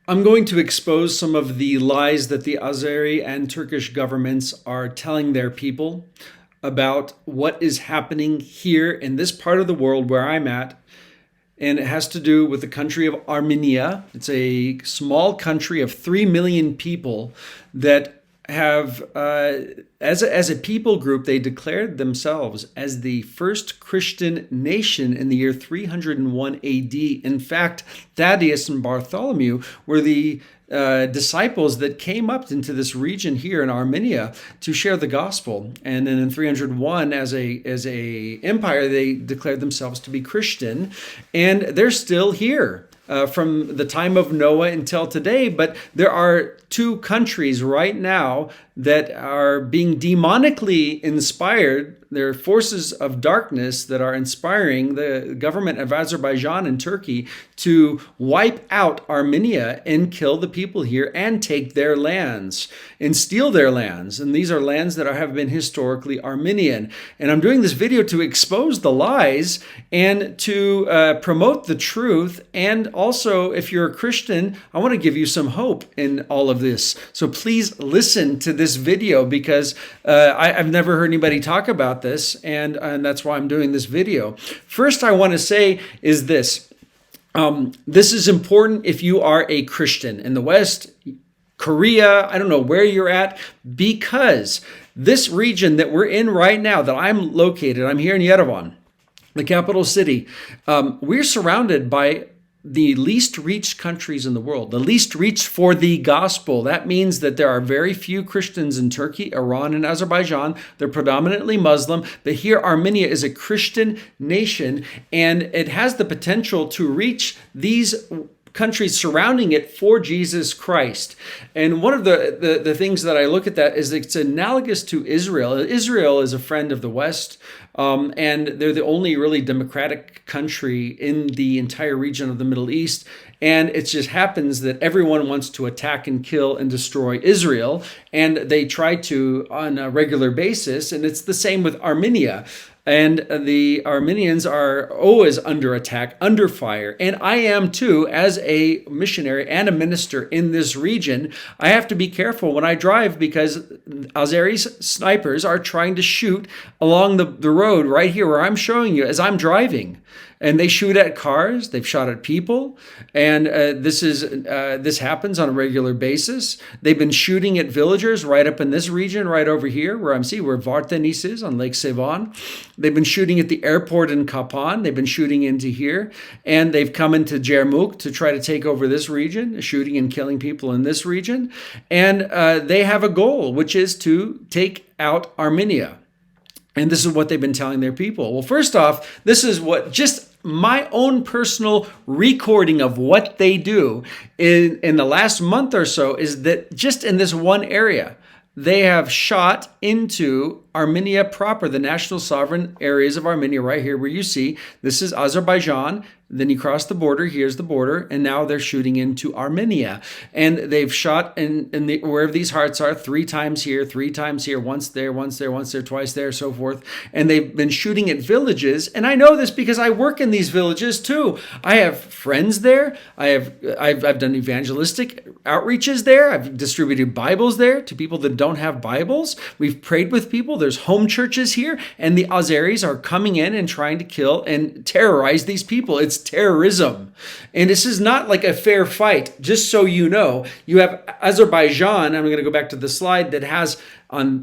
I'm going to expose some of the lies that the Azeri and Turkish governments are telling their people about what is happening here in this part of the world where I'm at. And it has to do with the country of Armenia. It's a small country of 3 million people that have, as a people group, they declared themselves as the first Christian nation in the year 301 AD. In fact, Thaddeus and Bartholomew were the disciples that came up into this region here in Armenia to share the gospel. And then in 301, as a empire, they declared themselves to be Christian, and they're still here. From the time of Noah until today, but there are two countries right now that are being demonically inspired. There are forces of darkness that are inspiring the government of Azerbaijan and Turkey to wipe out Armenia and kill the people here and take their lands and steal their lands. And these are lands that have been historically Armenian. And I'm doing this video to expose the lies and to promote the truth. And also, if you're a Christian, I want to give you some hope in all of this. So please listen to this video, because I've never heard anybody talk about this, and that's why I'm doing this video. First, I want to say is this. This is important if you are a Christian in the West, Korea, I don't know where you're at, because this region that we're in right now, that I'm located, I'm here in Yerevan, the capital city. We're surrounded by the least reached countries in the world, the least reached for the gospel. That means that there are very few Christians in Turkey, Iran, and Azerbaijan. They're predominantly Muslim, but here Armenia is a Christian nation, and it has the potential to reach these countries surrounding it for Jesus Christ. And one of the things that I look at that is it's analogous to Israel. Israel is a friend of the West, and they're the only really democratic country in the entire region of the Middle East. And it just happens that everyone wants to attack and kill and destroy Israel, and they try to on a regular basis. And it's the same with Armenia. And the Armenians are always under attack, under fire. And I am too, as a missionary and a minister in this region. I have to be careful when I drive, because Azeri snipers are trying to shoot along the road right here where I'm showing you as I'm driving. And they shoot at cars, they've shot at people, and this happens on a regular basis. They've been shooting at villagers right up in this region, right over here where I'm seeing where VARDENIS is on Lake Sevan. They've been shooting at the airport in Kapan. They've been shooting into here, and they've come into Jermuk to try to take over this region, shooting and killing people in this region. And they have a goal, which is to take out Armenia. And this is what they've been telling their people. Well, first off, this is what just my own personal recording of what they do in the last month or so is that just in this one area, they have shot into Armenia proper, the national sovereign areas of Armenia right here where you see this is Azerbaijan. Then you cross the border, here's the border, and now they're shooting into Armenia. And they've shot in wherever these hearts are, 3 times here, 3 times here, once there, once there, once there, twice there, so forth. And they've been shooting at villages. And I know this because I work in these villages too. I have friends there. I've done evangelistic outreaches there. I've distributed Bibles there to people that don't have Bibles. We've prayed with people. There's home churches here. And the Azeris are coming in and trying to kill and terrorize these people. It's terrorism. And this is not like a fair fight. Just so you know, you have Azerbaijan, I'm going to go back to the slide, that has on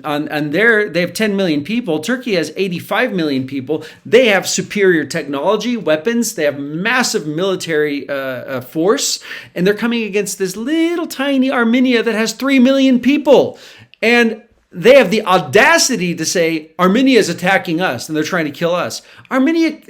there, they have 10 million people. Turkey has 85 million people. They have superior technology, weapons. They have massive military force. And they're coming against this little tiny Armenia that has 3 million people. And they have the audacity to say Armenia is attacking us and they're trying to kill us. Armenia,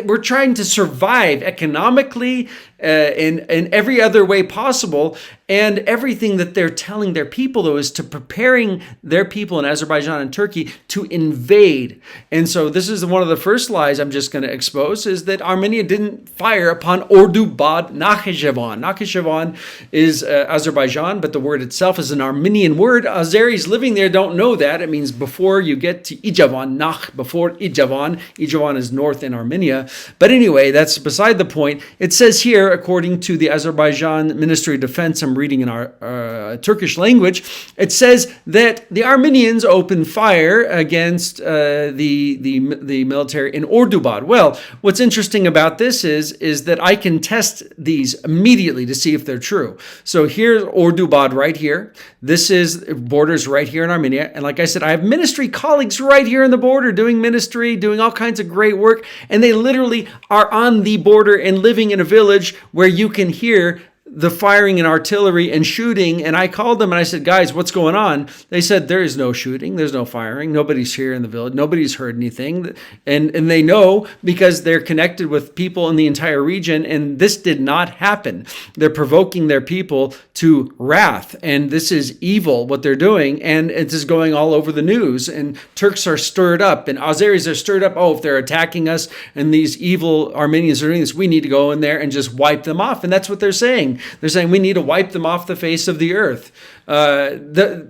we're trying to survive economically in every other way possible. And everything that they're telling their people, though, is to preparing their people in Azerbaijan and Turkey to invade. And so this is one of the first lies I'm just going to expose, is that Armenia didn't fire upon ORDUBAD, NAHKIJEVAN. NAHKIJEVAN is Azerbaijan, but the word itself is an Armenian word. Azeris living there don't know that. It means before you get to Ijevan, Nakh, before Ijevan. Ijevan is north in Armenia. But anyway, that's beside the point. It says here, here, according to the Azerbaijan Ministry of Defense, I'm reading in our Turkish language, it says that the Armenians opened fire against the military in ORDUBAD. Well, what's interesting about this is that I can test these immediately to see if they're true. So here's ORDUBAD right here. This is borders right here in Armenia. And like I said, I have ministry colleagues right here in the border doing ministry, doing all kinds of great work. And they literally are on the border and living in a village where you can hear the firing and artillery and shooting. And I called them and I said, guys, what's going on? They said, there is no shooting. There's no firing. Nobody's here in the village. Nobody's heard anything. And they know because they're connected with people in the entire region. And this did not happen. They're provoking their people to wrath. And this is evil, what they're doing. And it is going all over the news. And Turks are stirred up and Azeris are stirred up. Oh, if they're attacking us and these evil Armenians are doing this, we need to go in there and just wipe them off. And that's what they're saying. They're saying we need to wipe them off the face of the earth. The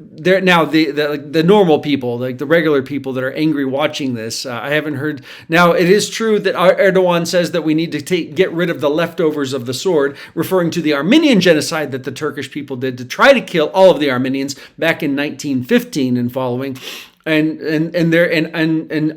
normal people, like the regular people that are angry watching this, I haven't heard. Now, it is true that Erdogan says that we need to get rid of the leftovers of the sword, referring to the Armenian genocide that the Turkish people did to try to kill all of the Armenians back in 1915 and following. And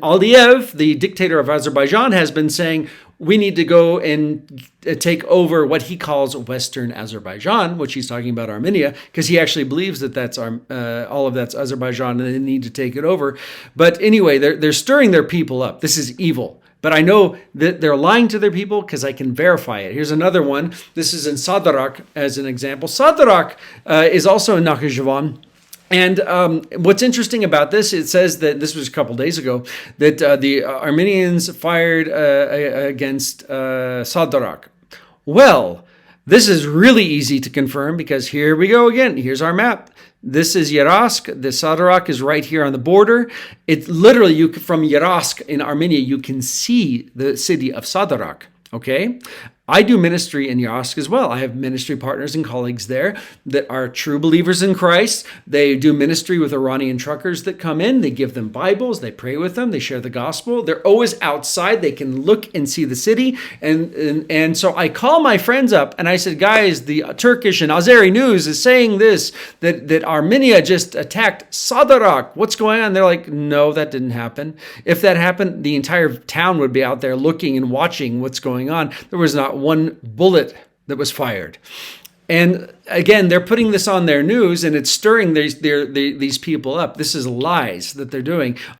Aliyev, the dictator of Azerbaijan, has been saying we need to go and take over what he calls Western Azerbaijan, which he's talking about Armenia, because he actually believes that that's all of that's Azerbaijan and they need to take it over. But anyway, they're stirring their people up. This is evil. But I know that they're lying to their people because I can verify it. Here's another one. This is in Sadarak as an example. Sadarak is also in NAHKIJEVAN. And what's interesting about this, it says that this was a couple days ago, that the Armenians fired against Sadarak. Well, this is really easy to confirm because here we go again. Here's our map. This is Yerask. The Sadarak is right here on the border. It's literally, from Yerask in Armenia, you can see the city of Sadarak. Okay? I do ministry in Yask as well. I have ministry partners and colleagues there that are true believers in Christ. They do ministry with Iranian truckers that come in. They give them Bibles. They pray with them. They share the gospel. They're always outside. They can look and see the city. And so I call my friends up and I said, guys, the Turkish and Azeri news is saying this, that Armenia just attacked Sadarak. What's going on? They're like, no, that didn't happen. If that happened, the entire town would be out there looking and watching what's going on. There was not one bullet that was fired. And again, they're putting this on their news and it's stirring these people up. This is lies that they're doing.